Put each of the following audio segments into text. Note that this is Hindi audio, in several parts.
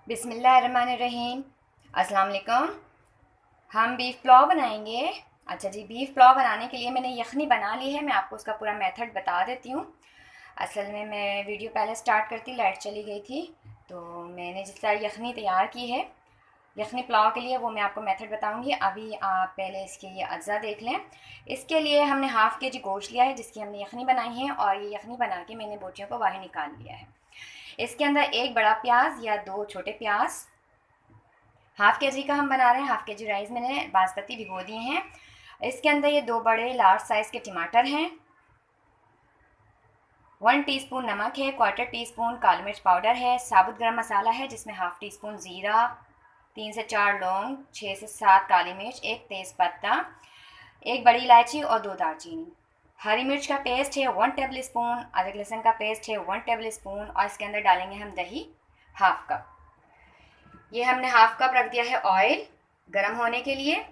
बिस्मिल्लाहिर्रहमानिर्रहीम। अस्सलाम वालेकुम। हम बीफ पुलाव बनाएंगे। अच्छा जी, बीफ पुलाव बनाने के लिए मैंने यखनी बना ली है। मैं आपको उसका पूरा मेथड बता देती हूँ। असल में मैं वीडियो पहले स्टार्ट करती, लाइट चली गई थी, तो मैंने जिस तरह यखनी तैयार की है यखनी पुलाव के लिए, वो मैं आपको मेथड बताऊंगी। अभी आप पहले इसके ये अज्जा देख लें। इसके लिए हमने हाफ़ के जी गोश्त लिया है जिसकी हमने यखनी बनाई है, और ये यखनी बना के मैंने बोटियों को बाहर निकाल लिया है। इसके अंदर एक बड़ा प्याज या दो छोटे प्याज, हाफ़ के जी का हम बना रहे हैं। हाफ़ के जी राइस मैंने बासमती भिगो दिए हैं। इसके अंदर ये दो बड़े लार्ज साइज़ के टमाटर हैं, 1 टीस्पून नमक है, 1/4 टीस्पून काली मिर्च पाउडर है, साबुत गरम मसाला है जिसमें हाफ़ टी स्पून ज़ीरा, 3 से 4 लौंग, 6 से 7 काली मिर्च, एक तेज़पत्ता, एक बड़ी इलायची और 2 दालचीनी। हरी मिर्च का पेस्ट है 1 टेबल स्पून, अदरक लहसुन का पेस्ट है 1 टेबल स्पून, और इसके अंदर डालेंगे हम दही हाफ़ कप। ये हमने हाफ़ कप रख दिया है ऑयल गरम होने के लिए।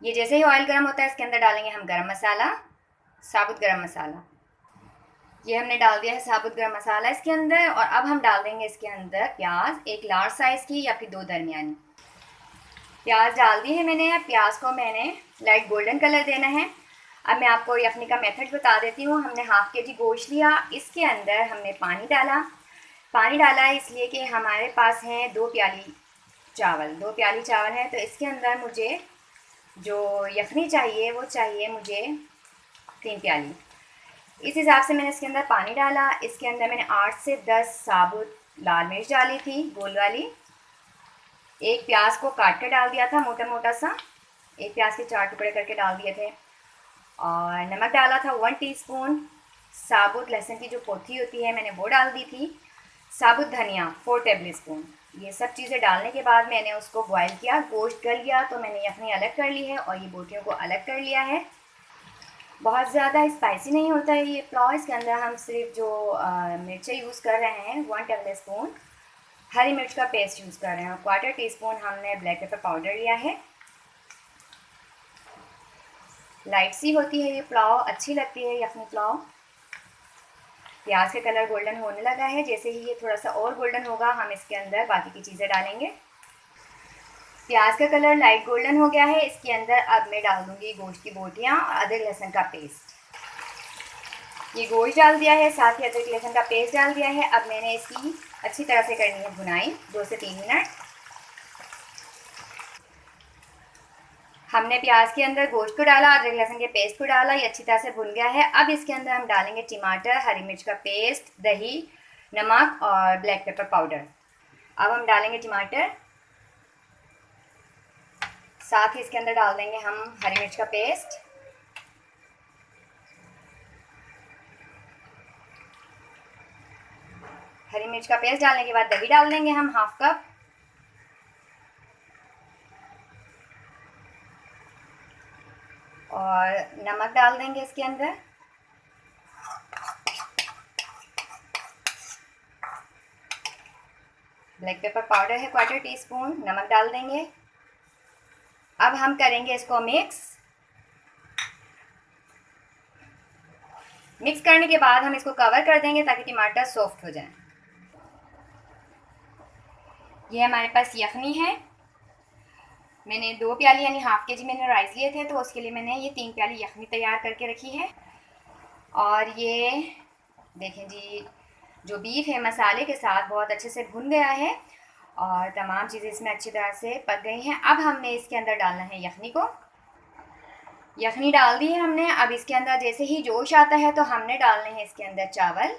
ये जैसे ही ऑयल गरम होता है इसके अंदर डालेंगे हम गरम मसाला, साबुत गरम मसाला। ये हमने डाल दिया है साबुत गरम मसाला इसके अंदर। और अब हम डाल देंगे इसके अंदर प्याज, एक लार्ज साइज़ की या फिर दो दरमियानी। प्याज डाल दी है मैंने। प्याज को मैंने लाइट गोल्डन कलर देना है। अब मैं आपको यखनी का मेथड बता देती हूँ। हमने हाफ़ के जी गोश्त लिया, इसके अंदर हमने पानी डाला। पानी डाला इसलिए कि हमारे पास हैं 2 प्याली चावल, 2 प्याली चावल है, तो इसके अंदर मुझे जो यखनी चाहिए वो चाहिए मुझे 3 प्याली। इस हिसाब से मैंने इसके अंदर पानी डाला। इसके अंदर मैंने 8 से 10 साबुत लाल मिर्च डाली थी, गोल वाली। एक प्याज को काट कर डाल दिया था, मोटा मोटा सा। एक प्याज के 4 टुकड़े करके डाल दिए थे। और नमक डाला था 1 टीस्पून। साबुत लहसुन की जो पोथी होती है मैंने वो डाल दी थी। साबुत धनिया 4 टेबल स्पून। ये सब चीज़ें डालने के बाद मैंने उसको बॉईल किया। गोश्त गल गया तो मैंने यखनी अलग कर ली है और ये बोटियों को अलग कर लिया है। बहुत ज़्यादा स्पाइसी नहीं होता है ये पुलाव। इसके अंदर हम सिर्फ जो मिर्चें यूज़ कर रहे हैं 1 टेबल स्पून हरी मिर्च का पेस्ट यूज़ कर रहे हैं, और 1/4 टीस्पून हमने ब्लैक पेपर पाउडर लिया है। लाइट सी होती है ये पुलाव, अच्छी लगती है यखनी पुलाव। प्याज का कलर गोल्डन होने लगा है। जैसे ही ये थोड़ा सा और गोल्डन होगा हम इसके अंदर बाकी की चीज़ें डालेंगे। प्याज का कलर लाइट गोल्डन हो गया है। इसके अंदर अब मैं डाल दूँगी गोश्त की बोटियाँ और अदरक लहसुन का पेस्ट। ये गोश्त डाल दिया है, साथ ही अदरक लहसुन का पेस्ट डाल दिया है। अब मैंने इसकी अच्छी तरह से करनी है भुनाई, 2 से 3 मिनट। हमने प्याज के अंदर गोश्त को डाला, अदरक लहसुन के पेस्ट को डाला, ये अच्छी तरह से भुन गया है। अब इसके अंदर हम डालेंगे टमाटर, हरी मिर्च का पेस्ट, दही, नमक और ब्लैक पेपर पाउडर। अब हम डालेंगे टमाटर, साथ ही इसके अंदर डाल देंगे हम हरी मिर्च का पेस्ट। हरी मिर्च का पेस्ट डालने के बाद दही डाल देंगे हम हाफ़ कप। और नमक डाल देंगे इसके अंदर। ब्लैक पेपर पाउडर है 1/4 टीस्पून, नमक डाल देंगे। अब हम करेंगे इसको मिक्स करने के बाद हम इसको कवर कर देंगे ताकि टमाटर सॉफ्ट हो जाए। ये हमारे पास यखनी है। मैंने 2 प्याली यानी हाफ़ के जी मैंने राइस लिए थे, तो उसके लिए मैंने ये 3 प्याली यखनी तैयार करके रखी है। और ये देखें जी, जो बीफ है मसाले के साथ बहुत अच्छे से भुन गया है और तमाम चीज़ें इसमें अच्छी तरह से पक गई हैं। अब हमने इसके अंदर डालना है यखनी को। यखनी डाल दी है हमने। अब इसके अंदर जैसे ही जोश आता है तो हमने डालने हैं इसके अंदर चावल।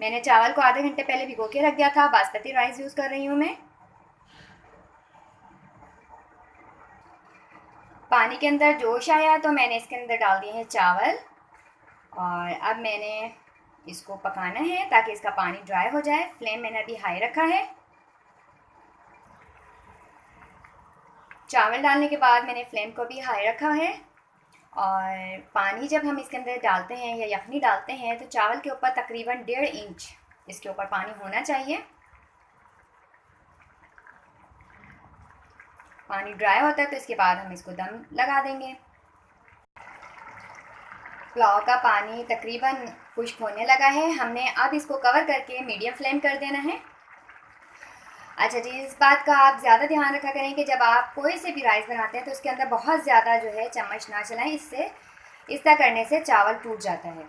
मैंने चावल को आधे घंटे पहले भिगो के रख दिया था। बासमती राइस यूज़ कर रही हूँ मैं। पानी के अंदर जोश आया तो मैंने इसके अंदर डाल दिए हैं चावल, और अब मैंने इसको पकाना है ताकि इसका पानी ड्राई हो जाए। फ्लेम मैंने अभी हाई रखा है। चावल डालने के बाद मैंने फ्लेम को भी हाई रखा है। और पानी जब हम इसके अंदर डालते हैं या यखनी डालते हैं तो चावल के ऊपर तकरीबन 1.5 इंच इसके ऊपर पानी होना चाहिए। पानी ड्राई होता है तो इसके बाद हम इसको दम लगा देंगे। पुलाव का पानी तकरीबन खुश्क होने लगा है। हमने अब इसको कवर करके मीडियम फ्लेम कर देना है। अच्छा जी, इस बात का आप ज़्यादा ध्यान रखा करें कि जब आप कोई से भी राइस बनाते हैं तो उसके अंदर बहुत ज़्यादा जो है चम्मच ना चलाएं, इससे इस तरह करने से चावल टूट जाता है।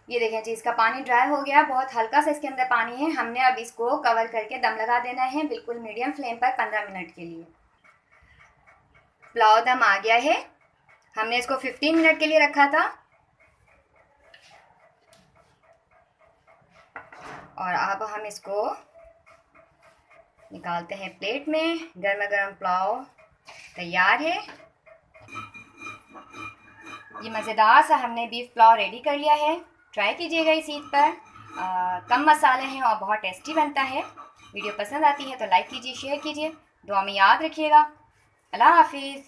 ये देखें जी, इसका पानी ड्राई हो गया, बहुत हल्का सा इसके अंदर पानी है। हमने अब इसको कवर करके दम लगा देना है बिल्कुल मीडियम फ्लेम पर 15 मिनट के लिए। पुलाव दम आ गया है, हमने इसको 15 मिनट के लिए रखा था। और अब हम इसको निकालते हैं प्लेट में। गर्मा गर्म पुलाव तैयार है। ये मज़ेदार सा हमने बीफ पुलाव रेडी कर लिया है। ट्राई कीजिएगा इस ईद पर। कम मसाले हैं और बहुत टेस्टी बनता है। वीडियो पसंद आती है तो लाइक कीजिए, शेयर कीजिए, दुआ में याद रखिएगा। अल्लाह हाफिज़।